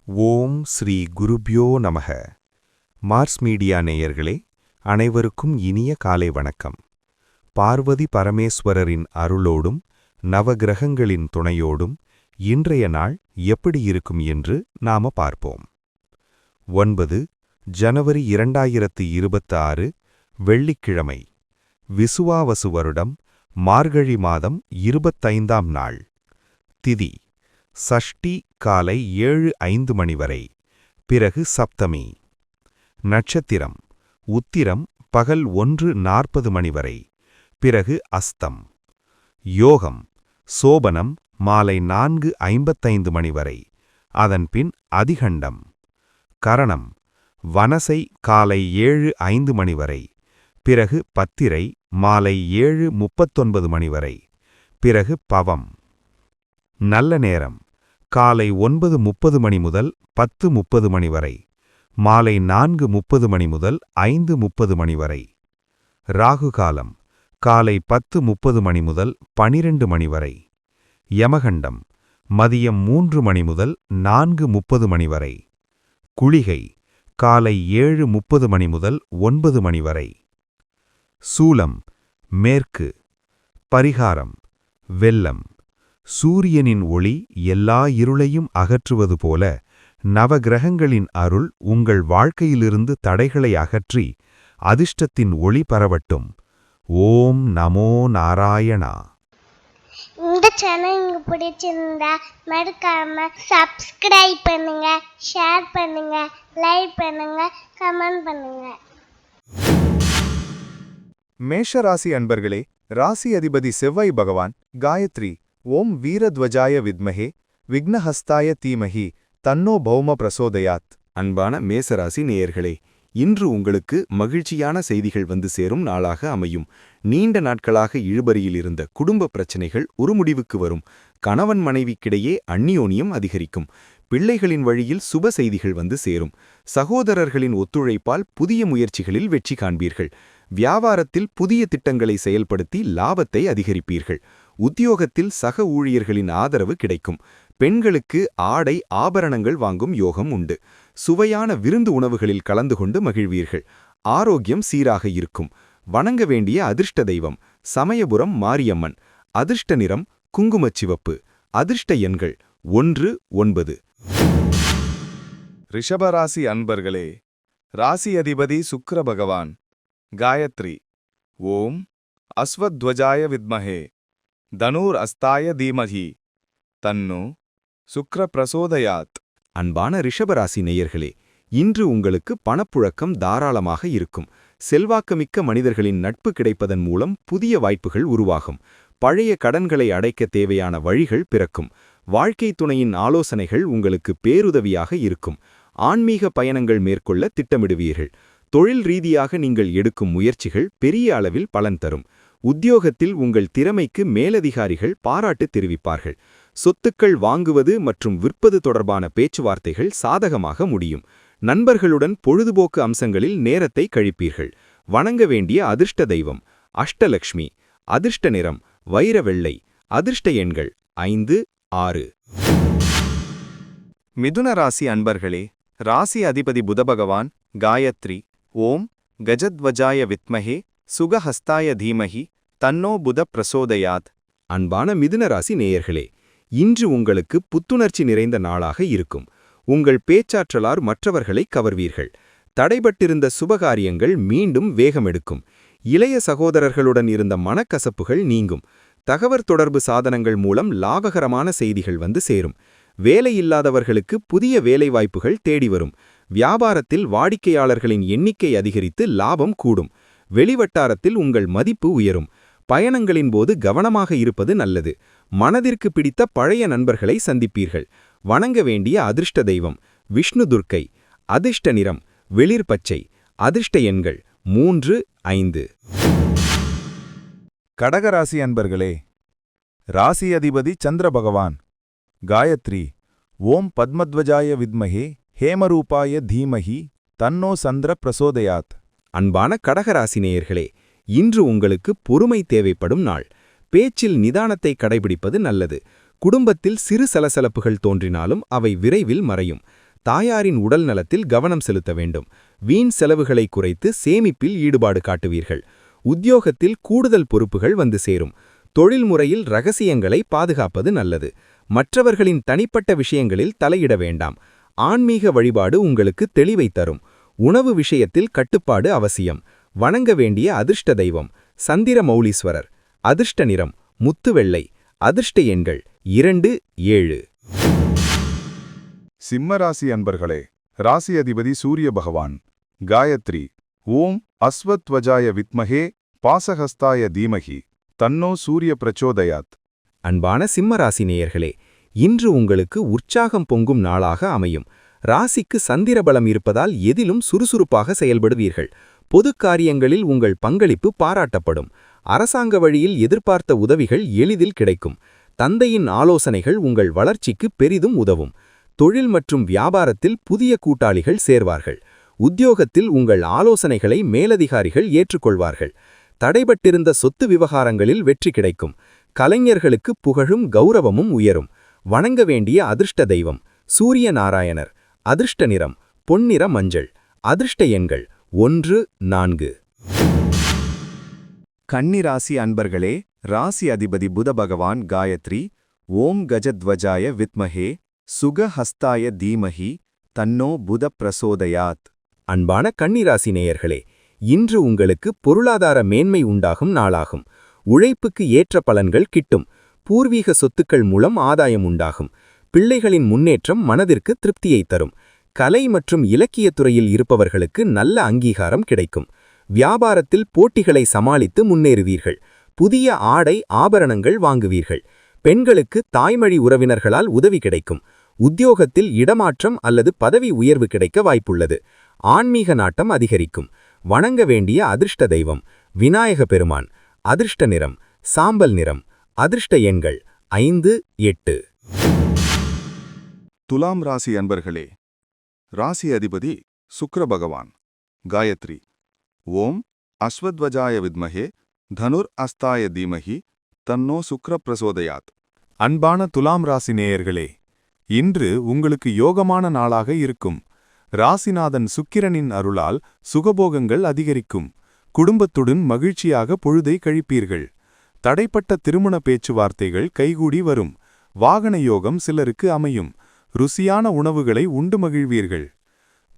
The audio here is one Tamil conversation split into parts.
ஓம் ஸ்ரீ குருப்யோ நமக. மார்ஸ் மீடியா நேயர்களே, அனைவருக்கும் இனிய காலை வணக்கம். பார்வதி பரமேஸ்வரரின் அருளோடும் நவகிரகங்களின் துணையோடும் இன்றைய நாள் எப்படி இருக்கும் என்று நாம பார்ப்போம். 9 ஜனவரி 2026 வெள்ளிக்கிழமை, விசுவாவசு வருடம், மார்கழி மாதம் 25ஆம் நாள். திதி சஷ்டி காலை 7:05 மணி வரை, பிறகு சப்தமி. நட்சத்திரம் உத்திரம் பகல் 1:40 மணி வரை, பிறகு அஸ்தம். யோகம் சோபனம் மாலை 4:55 மணி வரை, அதன்பின் அதிகண்டம். கரணம் வனசை காலை 7:05 மணி வரை, பிறகு பத்திரை மாலை 7:39 மணி வரை, பிறகு பவம். நல்ல நேரம் காலை 9:30 மணி முதல் 10:30 மணி வரை, மாலை 4:30 மணி முதல் 5:30 மணி வரை. ராகு காலம் காலை 10:30 மணி முதல் 12 மணி வரை. யமகண்டம் மதியம் 3 மணி முதல் 4:30 மணி வரை. குளிகை காலை 7:30 மணி முதல் 9 மணி வரை. சூலம் மேற்கு. பரிகாரம் வெல்லம். சூரியனின் ஒளி எல்லா இருளையும் அகற்றுவது போல நவகிரகங்களின் அருள் உங்கள் வாழ்க்கையிலிருந்து தடைகளை அகற்றி அதிர்ஷ்டத்தின் ஒளி பரவட்டும். ஓம் நமோ நாராயணா. இந்த சேனல் உங்களுக்கு பிடிச்சிருந்தா மறக்காம சப்ஸ்கிரைப் பண்ணுங்க, ஷேர் பண்ணுங்க, லைக் பண்ணுங்க, கமெண்ட் பண்ணுங்க. மேஷராசி அன்பர்களே, ராசி அதிபதி செவ்வாய் பகவான் காயத்ரி ஓம் வீரத்வஜாய வித்மஹே விக்னஹஸ்தாய தீமஹி தன்னோ பௌம பிரசோதயாத். அன்பான மேசராசி நேயர்களே, இன்று உங்களுக்கு மகிழ்ச்சியான செய்திகள் வந்து சேரும் நாளாக அமையும். நீண்ட நாட்களாக இழுபறியில் இருந்த குடும்ப பிரச்சனைகள் ஒரு முடிவுக்கு வரும். கணவன் மனைவிக்கிடையே அந்நியோன்யம் அதிகரிக்கும். பிள்ளைகளின் வழியில் சுப செய்திகள் வந்து சேரும். சகோதரர்களின் ஒத்துழைப்பால் புதிய முயற்சிகளில் வெற்றி காண்பீர்கள். வியாபாரத்தில் புதிய திட்டங்களை செயல்படுத்தி லாபத்தை அதிகரிப்பீர்கள். உத்தியோகத்தில் சக ஊழியர்களின் ஆதரவு கிடைக்கும். பெண்களுக்கு ஆடை ஆபரணங்கள் வாங்கும் யோகம் உண்டு. சுவையான விருந்து உணவுகளில் கலந்து கொண்டு மகிழ்வீர்கள். ஆரோக்கியம் சீராக இருக்கும். வணங்க வேண்டிய அதிர்ஷ்ட தெய்வம் சமயபுரம் மாரியம்மன். அதிர்ஷ்ட நிறம் குங்குமச்சிவப்பு. அதிர்ஷ்ட எண்கள் 1, 9. ரிஷபராசி அன்பர்களே, ராசி அதிபதி சுக்கிர பகவான் காயத்ரி ஓம் அஸ்வத்வஜாய வித்மஹே தனூர் அஸ்தாய தீமஹி தன்னோ சுக்ர பிரசோதயாத். அன்பான ரிஷபராசி நேயர்களே, இன்று உங்களுக்கு பணப்புழக்கம் தாராளமாக இருக்கும். செல்வாக்குமிக்க மனிதர்களின் நட்பு கிடைப்பதன் மூலம் புதிய வாய்ப்புகள் உருவாகும். பழைய கடன்களை அடைக்க தேவையான வழிகள் பிறக்கும். வாழ்க்கை துணையின் ஆலோசனைகள் உங்களுக்கு பேருதவியாக இருக்கும். ஆன்மீக பயணங்கள் மேற்கொள்ள திட்டமிடுவீர்கள். தொழில் ரீதியாக நீங்கள் எடுக்கும் முயற்சிகள் பெரிய அளவில் பலன் தரும். உத்தியோகத்தில் உங்கள் திறமைக்கு மேலதிகாரிகள் பாராட்டு தெரிவிப்பார்கள். சொத்துக்கள் வாங்குவது மற்றும் விற்பது தொடர்பான பேச்சுவார்த்தைகள் சாதகமாக முடியும். நண்பர்களுடன் பொழுதுபோக்கு அம்சங்களில் நேரத்தை கழிப்பீர்கள். வணங்க வேண்டிய அதிர்ஷ்ட தெய்வம் அஷ்டலக்ஷ்மி. அதிர்ஷ்ட நிறம் வைர வெள்ளை. அதிர்ஷ்ட எண்கள் 5, 6. மிதுன ராசி அன்பர்களே, ராசி அதிபதி புதபகவான் காயத்ரி ஓம் கஜத்வஜாய வித்மஹே சுகஹஸ்தாய தீமஹி தன்னோ புத பிரசோதயாத். அன்பான மிதுன ராசி நேயர்களே, இன்று உங்களுக்கு புத்துணர்ச்சி நிறைந்த நாளாக இருக்கும். உங்கள் பேச்சாற்றலால் மற்றவர்களை கவர்வீர்கள். தடைபட்டிருந்த சுபகாரியங்கள் மீண்டும் வேகமெடுக்கும். இளைய சகோதரர்களுடன் இருந்த மனக்கசப்புகள் நீங்கும். தகவல் தொடர்பு சாதனங்கள் மூலம் லாபகரமான செய்திகள் வந்து சேரும். வேலையில்லாதவர்களுக்கு புதிய வேலைவாய்ப்புகள் தேடி வரும். வியாபாரத்தில் வாடிக்கையாளர்களின் எண்ணிக்கை அதிகரித்து லாபம் கூடும். வெளிவட்டாரத்தில் உங்கள் மதிப்பு உயரும். பயணங்களின் போது கவனமாக இருப்பது நல்லது. மனதிற்கு பிடித்த பழைய நண்பர்களை சந்திப்பீர்கள். வணங்க வேண்டிய அதிர்ஷ்ட தெய்வம் விஷ்ணு துர்க்கை. அதிர்ஷ்ட நிறம் வெளிர் பச்சை. அதிர்ஷ்ட எண்கள் 3, 5. கடகராசி அன்பர்களே, ராசி அதிபதி சந்திர பகவான் காயத்ரி ஓம் பத்மத்வஜாய வித்மஹே ஹேமரூபாய தீமஹி தன்னோ சந்திர பிரசோதயாத். அன்பான கடகராசி நேயர்களே, இன்று உங்களுக்கு பொறுமை தேவைப்படும் நாள். பேச்சில் நிதானத்தை கடைபிடிப்பது நல்லது. குடும்பத்தில் சிறு சலசலப்புகள் தோன்றினாலும் அவை விரைவில் மறையும். தாயாரின் உடல் நலத்தில் கவனம் செலுத்த வேண்டும். வீண் செலவுகளை குறைத்து சேமிப்பில் ஈடுபாடு காட்டுவீர்கள். உத்தியோகத்தில் கூடுதல் பொறுப்புகள் வந்து சேரும். தொழில்முறையில் ரகசியங்களை பாதுகாப்பது நல்லது. மற்றவர்களின் தனிப்பட்ட விஷயங்களில் தலையிட வேண்டாம். ஆன்மீக வழிபாடு உங்களுக்கு தெளிவை தரும். உணவு விஷயத்தில் கட்டுப்பாடு அவசியம். வணங்க வேண்டிய அதிர்ஷ்ட தெய்வம் சந்திர மௌலீஸ்வரர். அதிர்ஷ்ட நிறம் முத்து வெள்ளை. அதிர்ஷ்ட எண்கள் 2, 7. சிம்மராசி அன்பர்களே, ராசி அதிபதி சூரிய பகவான். காயத்ரி. ஓம் அஸ்வத்வஜாய வித்மஹே பாசஹஸ்தாய தீமஹி தன்னோ சூரிய பிரச்சோதயாத். அன்பான சிம்மராசி நேயர்களே, இன்று உங்களுக்கு உற்சாகம் பொங்கும் நாளாக அமையும். ராசிக்கு சந்திர பலம் இருப்பதால் எதிலும் சுறுசுறுப்பாக செயல்படுவீர்கள். பொது காரியங்களில் உங்கள் பங்களிப்பு பாராட்டப்படும். அரசாங்க வழியில் எதிர்பார்த்த உதவிகள் எளிதில் கிடைக்கும். தந்தையின் ஆலோசனைகள் உங்கள் வளர்ச்சிக்கு பெரிதும் உதவும். தொழில் மற்றும் வியாபாரத்தில் புதிய கூட்டாளிகள் சேர்வார்கள். உத்தியோகத்தில் உங்கள் ஆலோசனைகளை மேலதிகாரிகள் ஏற்றுக்கொள்வார்கள். தடைபட்டிருந்த சொத்து விவகாரங்களில் வெற்றி கிடைக்கும். கலைஞர்களுக்கு புகழும் கௌரவமும் உயரும். வணங்க வேண்டிய அதிர்ஷ்ட தெய்வம் சூரிய நாராயணர். அதிர்ஷ்ட நிறம் பொன்னிற மஞ்சள். அதிர்ஷ்ட எண்கள் 1, 4. கன்னிராசி அன்பர்களே, ராசி அதிபதி புத பகவான். காயத்ரி. ஓம் கஜத்வஜாய வித்மஹே சுகஹஸ்தாய தீமஹி தன்னோ புத பிரசோதயாத். அன்பான கன்னிராசி நேயர்களே, இன்று உங்களுக்கு பொருளாதார மேன்மை உண்டாகும் நாளாகும். உழைப்புக்கு ஏற்ற பலன்கள் கிட்டும். பூர்வீக சொத்துக்கள் மூலம் ஆதாயம் உண்டாகும். பிள்ளைகளின் முன்னேற்றம் மனதிற்கு திருப்தியை தரும். கலை மற்றும் இலக்கியத் துறையில் இருப்பவர்களுக்கு நல்ல அங்கீகாரம் கிடைக்கும். வியாபாரத்தில் போட்டிகளை சமாளித்து முன்னேறுவீர்கள். புதிய ஆடை ஆபரணங்கள் வாங்குவீர்கள். பெண்களுக்கு தாய்மொழி உறவினர்களால் உதவி கிடைக்கும். உத்தியோகத்தில் இடமாற்றம் அல்லது பதவி உயர்வு கிடைக்க வாய்ப்புள்ளது. ஆன்மீக நாட்டம் அதிகரிக்கும். வணங்க வேண்டிய அதிர்ஷ்ட தெய்வம் விநாயக பெருமான். அதிர்ஷ்ட நிறம் சாம்பல் நிறம். அதிர்ஷ்ட எண்கள் 5, 8. துலாம் ராசி அன்பர்களே, ராசி அதிபதி சுக்கிர பகவான். காயத்ரி. ஓம் அஸ்வத்வஜாய வித்மஹே தனுர் அஸ்தாய தீமஹி தன்னோ சுக்ர பிரசோதயாத். அன்பான துலாம் ராசி நேயர்களே, இன்று உங்களுக்கு யோகமான நாளாக இருக்கும். ராசிநாதன் சுக்கிரனின் அருளால் சுகபோகங்கள் அதிகரிக்கும். குடும்பத்துடன் மகிழ்ச்சியாக பொழுதை கழிப்பீர்கள். தடைப்பட்ட திருமண பேச்சுவார்த்தைகள் கைகூடி வரும். வாகன யோகம் சிலருக்கு அமையும். ருசியான உணவுகளை உண்டு மகிழ்வீர்கள்.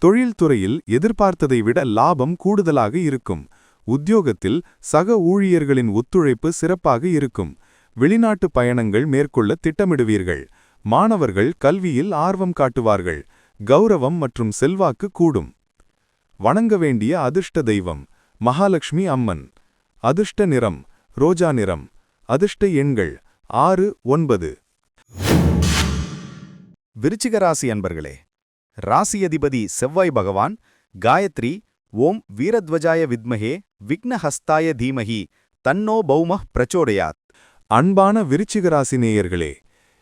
தொழில்துறையில் எதிர்பார்த்ததை விட லாபம் கூடுதலாக இருக்கும். உத்தியோகத்தில் சக ஊழியர்களின் ஒத்துழைப்பு சிறப்பாக இருக்கும். வெளிநாட்டு பயணங்கள் மேற்கொள்ள திட்டமிடுவீர்கள். மாணவர்கள் கல்வியில் ஆர்வம் காட்டுவார்கள். கௌரவம் மற்றும் செல்வாக்கு கூடும். வணங்க வேண்டிய அதிர்ஷ்ட தெய்வம் மகாலட்சுமி அம்மன். அதிர்ஷ்ட நிறம் ரோஜா நிறம். அதிர்ஷ்ட எண்கள் 6, 9. விருச்சிக ராசி அன்பர்களே, ராசி அதிபதி செவ்வாய் பகவான். காயத்ரி. ஓம் வீரத்வஜாய வித்மஹே விக்னஹஸ்தாய தீமஹி தன்னோ பௌமஹ் பிரச்சோடயாத். அன்பான விருச்சிக ராசி நேயர்களே,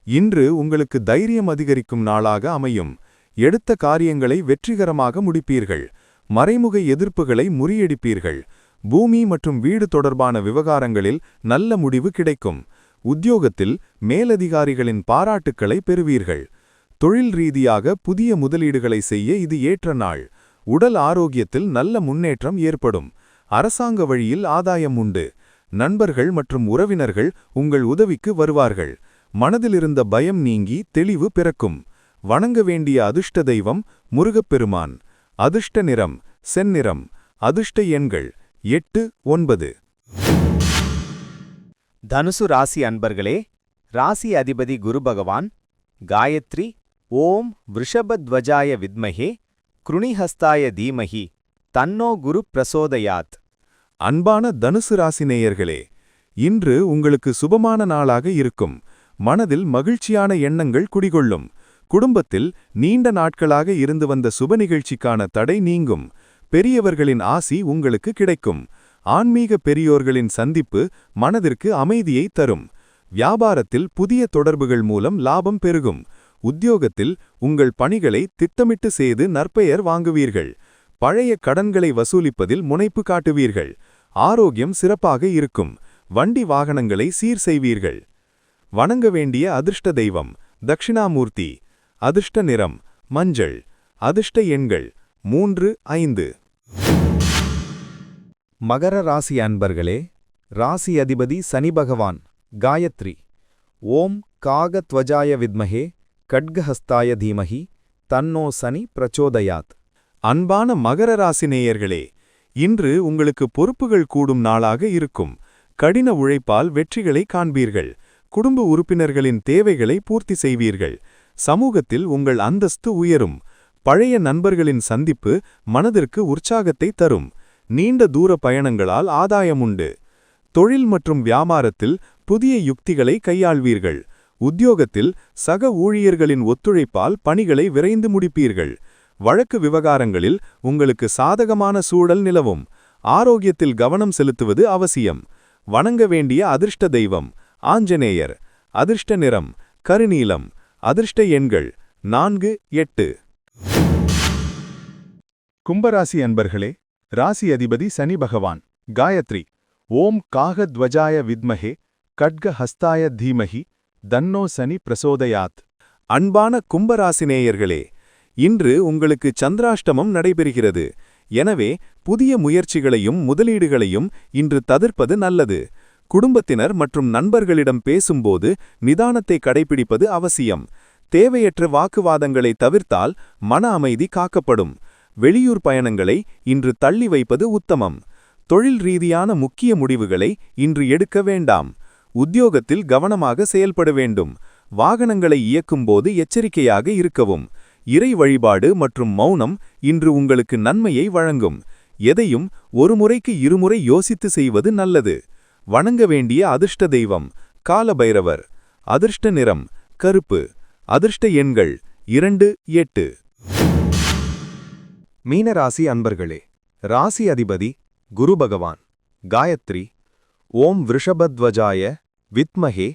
இன்று உங்களுக்கு தைரியம் அதிகரிக்கும் நாளாக அமையும். எடுத்த காரியங்களை வெற்றிகரமாக முடிப்பீர்கள். மறைமுக எதிர்ப்புகளை முறியடிப்பீர்கள். பூமி மற்றும் வீடு தொடர்பான விவகாரங்களில் நல்ல முடிவு கிடைக்கும். உத்தியோகத்தில் மேலதிகாரிகளின் பாராட்டுக்களை பெறுவீர்கள். தொழில் ரீதியாக புதிய முதலீடுகளை செய்ய இது ஏற்ற நாள். உடல் ஆரோக்கியத்தில் நல்ல முன்னேற்றம் ஏற்படும். அரசாங்க வழியில் ஆதாயம் உண்டு. நண்பர்கள் மற்றும் உறவினர்கள் உங்கள் உதவிக்கு வருவார்கள். மனதிலிருந்த பயம் நீங்கி தெளிவு பிறக்கும். வணங்க வேண்டிய அதிர்ஷ்ட தெய்வம் முருகப்பெருமான். அதிர்ஷ்ட நிறம் செந்நிறம். அதிர்ஷ்ட எண்கள் 8, 9. தனுசு ராசி அன்பர்களே, ராசி அதிபதி குரு பகவான். காயத்ரி. ஓம் விருஷபத்வஜாய வித்மஹே க்ருணிஹஸ்தாய தீமஹி தன்னோ குரு பிரசோதயாத். அன்பான தனுசு ராசி நேயர்களே, இன்று உங்களுக்கு சுபமான நாளாக இருக்கும். மனதில் மகிழ்ச்சியான எண்ணங்கள் குடிகொள்ளும். குடும்பத்தில் நீண்ட நாட்களாக இருந்து வந்த சுப நிகழ்ச்சிக்கான தடை நீங்கும். பெரியவர்களின் ஆசி உங்களுக்கு கிடைக்கும். ஆன்மீக பெரியோர்களின் சந்திப்பு மனதிற்கு அமைதியை தரும். வியாபாரத்தில் புதிய தொடர்புகள் மூலம் லாபம் பெருகும். உத்தியோகத்தில் உங்கள் பணிகளை திட்டமிட்டு செய்து நற்பெயர் வாங்குவீர்கள். பழைய கடன்களை வசூலிப்பதில் முனைப்பு காட்டுவீர்கள். ஆரோக்கியம் சிறப்பாக இருக்கும். வண்டி வாகனங்களை சீர் செய்வீர்கள். வணங்க வேண்டிய அதிர்ஷ்ட தெய்வம் தட்சிணாமூர்த்தி. அதிர்ஷ்ட நிறம் மஞ்சள். அதிர்ஷ்ட எண்கள் 3, 5. மகர ராசி அன்பர்களே, ராசி அதிபதி சனி பகவான். காயத்ரி. ஓம் காகத்வஜாய வித்மஹே கட்கஹஸ்தாய தீமஹி தன்னோ சனி பிரச்சோதயாத். அன்பான மகர ராசி நேயர்களே, இன்று உங்களுக்கு பொறுப்புகள் கூடும் நாளாக இருக்கும். கடின உழைப்பால் வெற்றிகளை காண்பீர்கள். குடும்ப உறுப்பினர்களின் தேவைகளை பூர்த்தி செய்வீர்கள். சமூகத்தில் உங்கள் அந்தஸ்து உயரும். பழைய நண்பர்களின் சந்திப்பு மனதிற்கு உற்சாகத்தை தரும். நீண்ட தூர பயணங்களால் ஆதாயமுண்டு. தொழில் மற்றும் வியாபாரத்தில் புதிய யுக்திகளை கையாள்வீர்கள். உத்தியோகத்தில் சக ஊழியர்களின் ஒத்துழைப்பால் பணிகளை விரைந்து முடிப்பீர்கள். வழக்கு விவகாரங்களில் உங்களுக்கு சாதகமான சூழல் நிலவும். ஆரோக்கியத்தில் கவனம் செலுத்துவது அவசியம். வணங்க வேண்டிய அதிர்ஷ்ட தெய்வம் ஆஞ்சநேயர். அதிர்ஷ்ட நிறம் கருநீலம். அதிர்ஷ்ட எண்கள் 4, 8. கும்பராசி அன்பர்களே, ராசி அதிபதி சனி பகவான். காயத்ரி. ஓம் காகத்வஜாய வித்மஹே கட்கஹஸ்தாய தீமஹி தன்னோ சனி பிரசோதயாத். அன்பான கும்பராசினேயர்களே, இன்று உங்களுக்கு சந்திராஷ்டமம் நடைபெறுகிறது. எனவே புதிய முயற்சிகளையும் முதலீடுகளையும் இன்று தவிர்ப்பது நல்லது. குடும்பத்தினர் மற்றும் நண்பர்களிடம் பேசும்போது நிதானத்தை கடைபிடிப்பது அவசியம். தேவையற்ற வாக்குவாதங்களை தவிர்த்தால் மன அமைதி காக்கப்படும். வெளியூர் பயணங்களை இன்று தள்ளி வைப்பது உத்தமம். தொழில் ரீதியான முக்கிய முடிவுகளை இன்று எடுக்க வேண்டாம். உத்தியோகத்தில் கவனமாக செயல்பட வேண்டும். வாகனங்களை இயக்கும்போது எச்சரிக்கையாக இருக்கவும். இறை வழிபாடு மற்றும் மௌனம் இன்று உங்களுக்கு நன்மையை வழங்கும். எதையும் ஒரு முறைக்கு இருமுறை யோசித்து செய்வது நல்லது. வணங்க வேண்டிய அதிர்ஷ்ட தெய்வம் காலபைரவர். அதிர்ஷ்ட நிறம் கருப்பு. அதிர்ஷ்ட எண்கள் 2, 8. மீனராசி அன்பர்களே, ராசி அதிபதி குரு பகவான். காயத்ரி. ஓம் விருஷபத்வஜாய வித்மஹே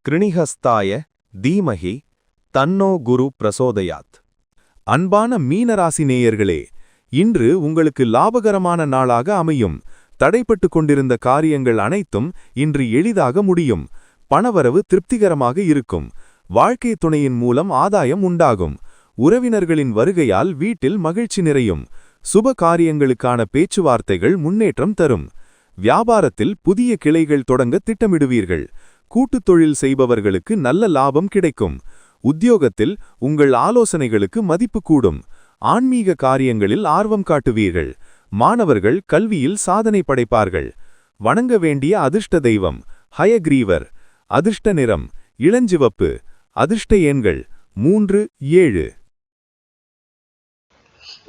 கிருணிஹஸ்தாய தீமஹி தன்னோ குரு பிரசோதயாத். அன்பான மீனராசி நேயர்களே, இன்று உங்களுக்கு லாபகரமான நாளாக அமையும். தடைப்பட்டு கொண்டிருந்த காரியங்கள் அனைத்தும் இன்று எளிதாக முடியும். பணவரவு திருப்திகரமாக இருக்கும். வாழ்க்கை துணையின் மூலம் ஆதாயம் உண்டாகும். உறவினர்களின் வருகையால் வீட்டில் மகிழ்ச்சி நிறையும். சுப காரியங்களுக்கான பேச்சுவார்த்தைகள் முன்னேற்றம் தரும். வியாபாரத்தில் புதிய கிளைகள் தொடங்க திட்டமிடுவீர்கள். கூட்டுத் தொழில் செய்பவர்களுக்கு நல்ல லாபம் கிடைக்கும். உத்தியோகத்தில் உங்கள் ஆலோசனைகளுக்கு மதிப்பு கூடும். ஆன்மீக காரியங்களில் ஆர்வம் காட்டுவீர்கள். மாணவர்கள் கல்வியில் சாதனை படைப்பார்கள். வணங்க வேண்டிய அதிர்ஷ்ட தெய்வம் ஹயக்ரீவர். அதிர்ஷ்ட நிறம் இளஞ்சிவப்பு. அதிர்ஷ்ட எண்கள் 3, 7.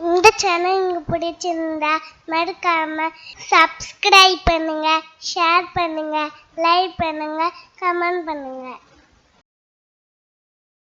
இந்த சேனல் உங்களுக்கு பிடிச்சிருந்தா மறக்காம சப்ஸ்கிரைப் பண்ணுங்க, ஷேர் பண்ணுங்க, லைக் பண்ணுங்க, கமெண்ட் பண்ணுங்க.